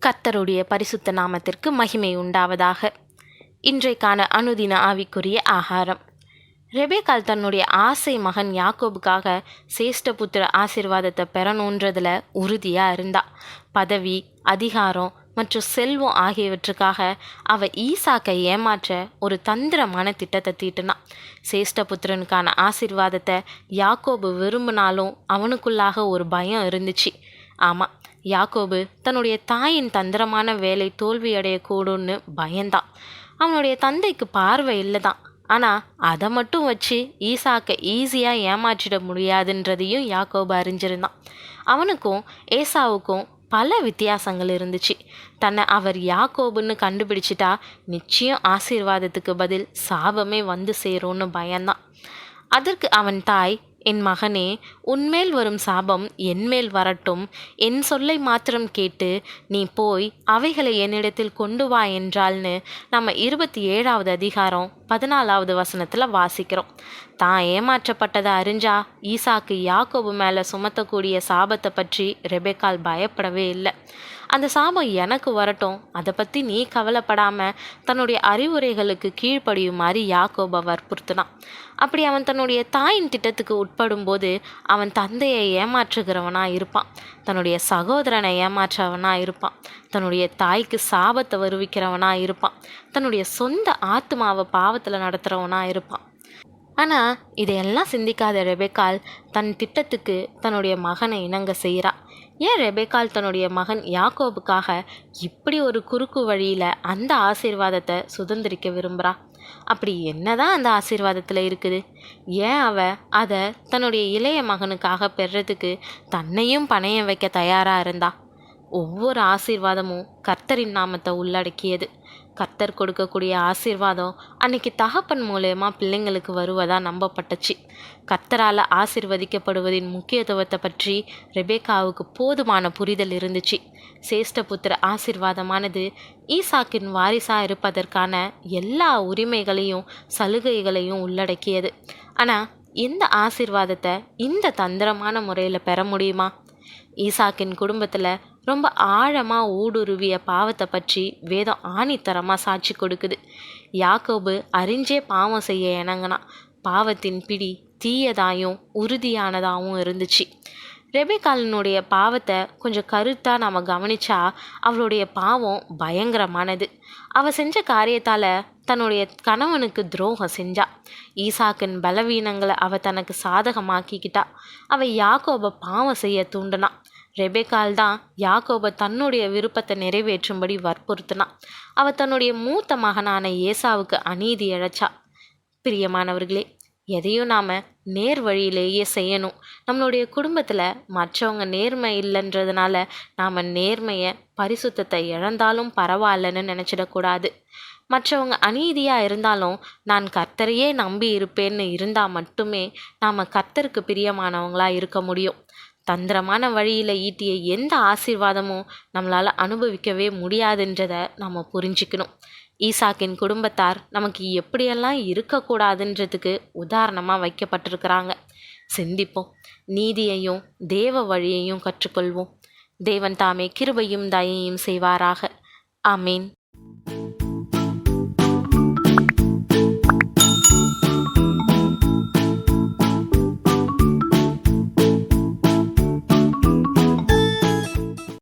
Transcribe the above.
கர்த்தருடைய பரிசுத்த நாமத்திற்கு மகிமை உண்டாவதாக. இன்றைக்கான அனுதின ஆவிக்குரிய ஆகாரம். ரெபேக்காள் தன்னுடைய ஆசை மகன் யாக்கோபுக்காக சேஷ்டபுத்திர ஆசீர்வாதத்தை பெறணுன்றதுல உறுதியாக இருந்தா. பதவி, அதிகாரம் மற்றும் செல்வம் ஆகியவற்றுக்காக அவ ஈசாக்கை ஏமாற்ற ஒரு தந்திரமான திட்டத்தை தீட்டினான். சேஷ்டபுத்திரனுக்கான ஆசீர்வாதத்தை யாக்கோபு விரும்பினாலும் அவனுக்குள்ளாக ஒரு பயம் இருந்துச்சு. ஆமாம், யாக்கோபு தன்னுடைய தாயின் தந்திரமான வேலை தோல்வியடையக்கூடும்னு பயந்தான். அவனுடைய தந்தைக்கு பார்வை இல்லை தான், ஆனால் அதை மட்டும் வச்சு ஈசாக்கை ஈஸியாக ஏமாற்றிட முடியாதுன்றதையும் யாக்கோபு அறிஞ்சிருந்தான். அவனுக்கும் ஏசாவுக்கும் பல வித்தியாசங்கள் இருந்துச்சு. தன்னை அவர் யாக்கோபுன்னு கண்டுபிடிச்சிட்டா நிச்சயம் ஆசீர்வாதத்துக்கு பதில் சாபமே வந்து சேரும்னு பயந்தான். அதற்கு அவன் தாய், என் மகனே, உன்மேல் வரும் சாபம் என்மேல் வரட்டும், என் சொல்லை மாத்திரம் கேட்டு நீ போய் அவைகளை என்னிடத்தில் கொண்டு வா என்றால்னு நம்ம 27வது அதிகாரம் 14வது வசனத்தில் வாசிக்கிறோம். தான் ஏமாற்றப்பட்டதை அறிஞ்சா ஈசாக்கு யாக்கோபு மேலே சுமத்தக்கூடிய சாபத்தை பற்றி ரெபேக்காள் பயப்படவே இல்லை. அந்த சாபம் எனக்கு வரட்டும், அதை பற்றி நீ கவலைப்படாமல் தன்னுடைய அறிவுரைகளுக்கு கீழ்ப்படியுமாறு யாக்கோபை வற்புறுத்தினான். அப்படி அவன் தன்னுடைய தாயின் திட்டத்துக்கு உட்படும்போது அவன் தந்தையை ஏமாற்றுகிறவனாக இருப்பான், தன்னுடைய சகோதரனை ஏமாற்றவனாக இருப்பான், தன்னுடைய தாய்க்கு சாபத்தை வருவிக்கிறவனாக இருப்பான், தன்னுடைய சொந்த ஆத்மாவை பாவத்தில் நடத்துகிறவனாக இருப்பான். ஆனால் இதையெல்லாம் சிந்திக்காத ரெபேக்காள் தன் திட்டத்துக்கு தன்னுடைய மகனை இணங்க செய்கிறா. ஏன் ரெபேக்காள் தன்னுடைய மகன் யாக்கோபுக்காக இப்படி ஒரு குறுக்கு வழியில் அந்த ஆசீர்வாதத்தை சுதந்திரிக்க விரும்புகிறா? அப்படி என்னதான் அந்த ஆசீர்வாதத்தில் இருக்குது? ஏன் அதை தன்னுடைய இளைய மகனுக்காக பெறதுக்கு தன்னையும் பணையம் வைக்க தயாராக இருந்தா? ஒவ்வொரு ஆசீர்வாதமும் கர்த்தரின் நாமத்தை உள்ளடக்கியது. கர்த்தர் கொடுக்கக்கூடிய ஆசீர்வாதம் அன்னைக்கு தகப்பன் மூலயமா பிள்ளைங்களுக்கு வருவதாக நம்பப்பட்டுச்சு. கர்த்தரால் ஆசீர்வதிக்கப்படுவதின் முக்கியத்துவத்தை பற்றி ரெபேக்காவுக்கு போதுமான புரிதல் இருந்துச்சு. சேஷ்டபுத்திர ஆசீர்வாதமானது ஈசாக்கின் வாரிசாக இருப்பதற்கான எல்லா உரிமைகளையும் சலுகைகளையும் உள்ளடக்கியது. ஆனால் இந்த ஆசீர்வாதத்தை இந்த தந்திரமான முறையில் பெற முடியுமா? ஈசாக்கின் குடும்பத்தில் ரொம்ப ஆழமாக ஊடுருவிய பாவத்தை பற்றி வேதம் ஆணித்தரமாக சாட்சி கொடுக்குது. யாக்கோபு அறிஞ்சே பாவம் செய்ய இணங்கினான். பாவத்தின் பிடி தீயதாயும் உறுதியானதாகவும் இருந்துச்சு. ரெபேக்காளினுடைய பாவத்தை கொஞ்சம் கருத்தாக நம்ம கவனிச்சா அவளுடைய பாவம் பயங்கரமானது. அவள் செஞ்ச காரியத்தால் தன்னுடைய கணவனுக்கு துரோகம் செஞ்சா. ஈசாக்கின் பலவீனங்களை அவள் தனக்கு சாதகமாக்கிக்கிட்டா. அவள் யாக்கோபை பாவம் செய்ய தூண்டினான். ரெபேக்காள் தான் யாக்கோபை தன்னுடைய விருப்பத்தை நிறைவேற்றும்படி வற்புறுத்தினான். அவள் தன்னுடைய மூத்த மகனான ஏசாவுக்கு அநீதி இழைச்சா. பிரியமானவர்களே, எதையும் நாம் நேர் வழியிலேயே செய்யணும். நம்மளுடைய குடும்பத்தில் மற்றவங்க நேர்மை இல்லைன்றதுனால நாம் நேர்மையை, பரிசுத்தத்தை இழந்தாலும் பரவாயில்லன்னு நினச்சிடக்கூடாது. மற்றவங்க அநீதியாக இருந்தாலும் நான் கர்த்தரையே நம்பி இருப்பேன்னு இருந்தால் மட்டுமே நாம் கர்த்தருக்கு பிரியமானவங்களாக இருக்க முடியும். தந்திரமான வழியில் ஈட்டிய எந்த ஆசீர்வாதமும் நம்மளால் அனுபவிக்கவே முடியாதுன்றதை நம்ம புரிஞ்சுக்கணும். ஈசாக்கின் குடும்பத்தார் நமக்கு எப்படியெல்லாம் இருக்கக்கூடாதுன்றதுக்கு உதாரணமாக வைக்கப்பட்டிருக்கிறாங்க. சிந்திப்போம், நீதியையும் தேவ வழியையும் கற்றுக்கொள்வோம். தேவன் தாமே கிருபையும் தயையும் செய்வாராக. ஆமீன்.